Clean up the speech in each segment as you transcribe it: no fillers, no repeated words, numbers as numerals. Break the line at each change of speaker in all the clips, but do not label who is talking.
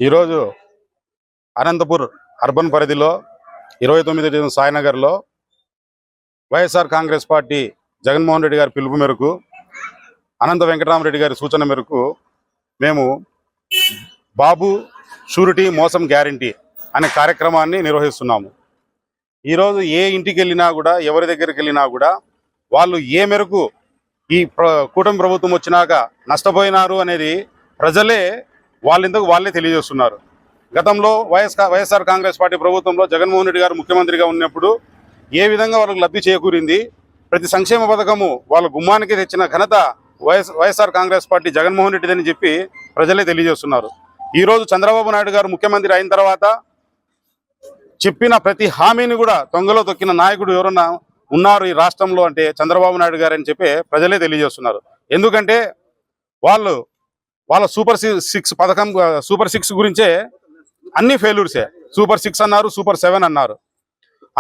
ఈరోజు అనంతపూర్ అర్బన్ పరిధిలో 29 సాయినగర్లో వైఎస్ఆర్ కాంగ్రెస్ పార్టీ జగన్మోహన్ రెడ్డి గారి పిలుపు మేరకు అనంత వెంకటరామరెడ్డి గారి సూచన మేరకు మేము బాబు షూరిటీ మోసం గ్యారంటీ అనే కార్యక్రమాన్ని నిర్వహిస్తున్నాము. ఈరోజు ఏ ఇంటికి వెళ్ళినా కూడా, ఎవరి దగ్గరికి వెళ్ళినా కూడా వాళ్ళు ఏ మేరకు ఈ కూటమి ప్రభుత్వం వచ్చినాక నష్టపోయినారు అనేది ప్రజలే వాళ్ళే తెలియజేస్తున్నారు. గతంలో వైఎస్ఆర్ కాంగ్రెస్ పార్టీ ప్రభుత్వంలో జగన్మోహన్ రెడ్డి గారు ముఖ్యమంత్రిగా ఉన్నప్పుడు ఏ విధంగా వాళ్ళకు లబ్ధి చేకూరింది, ప్రతి సంక్షేమ పథకము వాళ్ళ గుమ్మానికి తెచ్చిన ఘనత వైఎస్ఆర్ కాంగ్రెస్ పార్టీ జగన్మోహన్ రెడ్డిదని చెప్పి ప్రజలే తెలియజేస్తున్నారు. ఈరోజు చంద్రబాబు నాయుడు గారు ముఖ్యమంత్రి అయిన తర్వాత చెప్పిన ప్రతి హామీని కూడా తొంగలో తొక్కిన నాయకుడు ఎవరన్నా ఉన్నారు ఈ రాష్ట్రంలో అంటే చంద్రబాబు నాయుడు గారు అని చెప్పి ప్రజలే తెలియజేస్తున్నారు. ఎందుకంటే వాళ్ళ సూపర్ 6 పథకం, సూపర్ 6 గురించే అన్ని ఫెయిల్యూర్సే. సూపర్ 6 అన్నారు, సూపర్ 7 అన్నారు,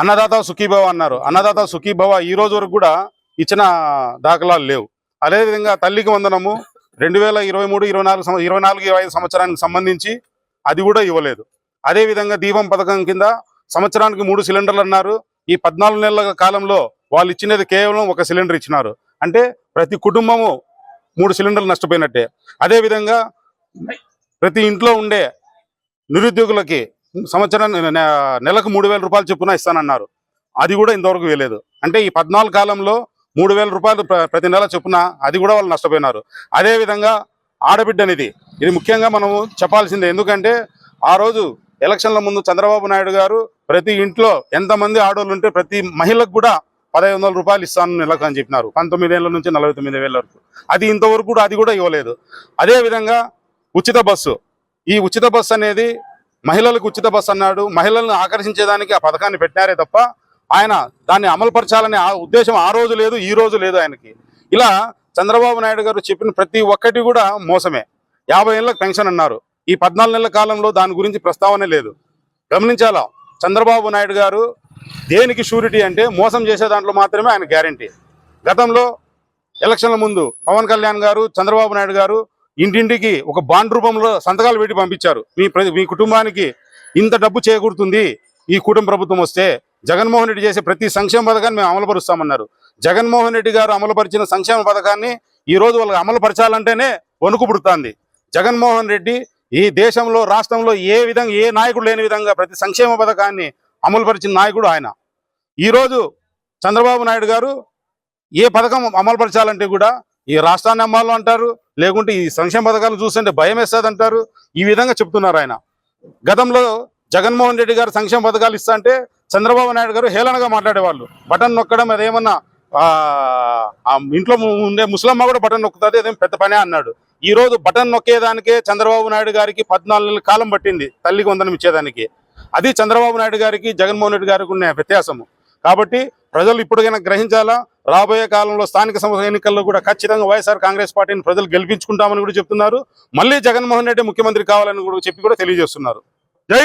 అన్నదాత సుఖీభవ అన్నారు. అన్నదాత సుఖీభవ ఈ రోజు వరకు కూడా ఇచ్చిన దాఖలాలు లేవు. అదేవిధంగా తల్లికి వందనము 2023, 24, 25 సంవత్సరానికి సంబంధించి అది కూడా ఇవ్వలేదు. అదేవిధంగా దీపం పథకం కింద సంవత్సరానికి 3 సిలిండర్లు అన్నారు. ఈ 14 నెలల కాలంలో వాళ్ళు ఇచ్చినది కేవలం 1 సిలిండర్ ఇచ్చినారు. అంటే ప్రతి కుటుంబము 3 సిలిండర్లు నష్టపోయినట్టే. అదేవిధంగా ప్రతి ఇంట్లో ఉండే నిరుద్యోగులకి సంవత్సరం నెలకు 3,000 రూపాయలు చొప్పున ఇస్తానన్నారు. అది కూడా ఇంతవరకు వేయలేదు. అంటే ఈ 14 కాలంలో 3,000 రూపాయలు ప్రతి నెల చొప్పున అది కూడా వాళ్ళు నష్టపోయినారు. అదేవిధంగా ఆడబిడ్డ అనేది ఇది ముఖ్యంగా మనము చెప్పాల్సిందే. ఎందుకంటే ఆ రోజు ఎలక్షన్ల ముందు చంద్రబాబు నాయుడు గారు ప్రతి ఇంట్లో ఎంతమంది ఆడోళ్ళు ఉంటే ప్రతి మహిళకు కూడా 1,500 రూపాయలు ఇస్తాను నెలకు అని చెప్పినారు. 19 ఏళ్ళ నుంచి 49,000 వరకు. అది ఇంతవరకు కూడా అది కూడా ఇవ్వలేదు. అదేవిధంగా ఉచిత బస్సు, ఈ ఉచిత బస్సు అనేది మహిళలకు ఉచిత బస్సు అన్నాడు. మహిళలను ఆకర్షించేదానికి ఆ పథకాన్ని పెట్టినారే తప్ప ఆయన దాన్ని అమలుపరచాలనే ఉద్దేశం ఆ రోజు లేదు, ఈ రోజు లేదు ఆయనకి. ఇలా చంద్రబాబు నాయుడు గారు చెప్పిన ప్రతి ఒక్కటి కూడా మోసమే. 50 ఏళ్ళకు పెన్షన్ అన్నారు. ఈ 14 నెలల కాలంలో దాని గురించి ప్రస్తావనే లేదు. గమనించాలా, చంద్రబాబు నాయుడు గారు దేనికి షూరిటీ అంటే మోసం చేసే దాంట్లో మాత్రమే ఆయన గ్యారంటీ. గతంలో ఎలక్షన్ల ముందు పవన్ కళ్యాణ్ గారు, చంద్రబాబు నాయుడు గారు ఇంటింటికి ఒక బాండ్ రూపంలో సంతకాలు పెట్టి పంపించారు. మీ కుటుంబానికి ఇంత డబ్బు చేకూరుతుంది ఈ కూటమి ప్రభుత్వం వస్తే, జగన్మోహన్ రెడ్డి చేసే ప్రతి సంక్షేమ పథకాన్ని మేము అమలుపరుస్తామన్నారు. జగన్మోహన్ రెడ్డి గారు అమలుపరిచిన సంక్షేమ పథకాన్ని ఈ రోజు వాళ్ళకి అమలుపరచాలంటేనే వణుకు పుడుతుంది. జగన్మోహన్ రెడ్డి ఈ దేశంలో, రాష్ట్రంలో ఏ నాయకుడు లేని విధంగా ప్రతి సంక్షేమ పథకాన్ని అమలుపరిచిన నాయకుడు ఆయన. ఈరోజు చంద్రబాబు నాయుడు గారు ఏ పథకం అమలుపరచాలంటే కూడా ఈ రాష్ట్రాన్ని అమ్మాలు అంటారు, లేకుంటే ఈ సంక్షేమ పథకాలు చూస్తుంటే భయం వేస్తుంది అంటారు. ఈ విధంగా చెప్తున్నారు ఆయన. గతంలో జగన్మోహన్ రెడ్డి గారు సంక్షేమ పథకాలు ఇస్తా అంటే చంద్రబాబు నాయుడు గారు హేళనగా మాట్లాడేవాళ్ళు. బటన్ నొక్కడం అదేమన్నా ఇంట్లో ఉండే ముసలమ్మ కూడా బటన్ నొక్కుతుంది, అదేం పెద్ద పనే అన్నాడు. ఈ రోజు బటన్ నొక్కేదానికే చంద్రబాబు నాయుడు గారికి 14 నెలల కాలం పట్టింది తల్లికి వందనం ఇచ్చేదానికి. అది చంద్రబాబు నాయుడు గారికి, జగన్మోహన్ రెడ్డి గారికి ఉన్న వ్యత్యాసము. కాబట్టి ప్రజలు ఇప్పటికైనా గ్రహించాలా. రాబోయే కాలంలో స్థానిక సంస్థల ఎన్నికల్లో కూడా ఖచ్చితంగా వైఎస్ఆర్ కాంగ్రెస్ పార్టీని ప్రజలు గెలిపించుకుంటామని కూడా చెప్తున్నారు. మళ్ళీ జగన్మోహన్ రెడ్డి ముఖ్యమంత్రి కావాలని కూడా చెప్పి కూడా తెలియజేస్తున్నారు. జై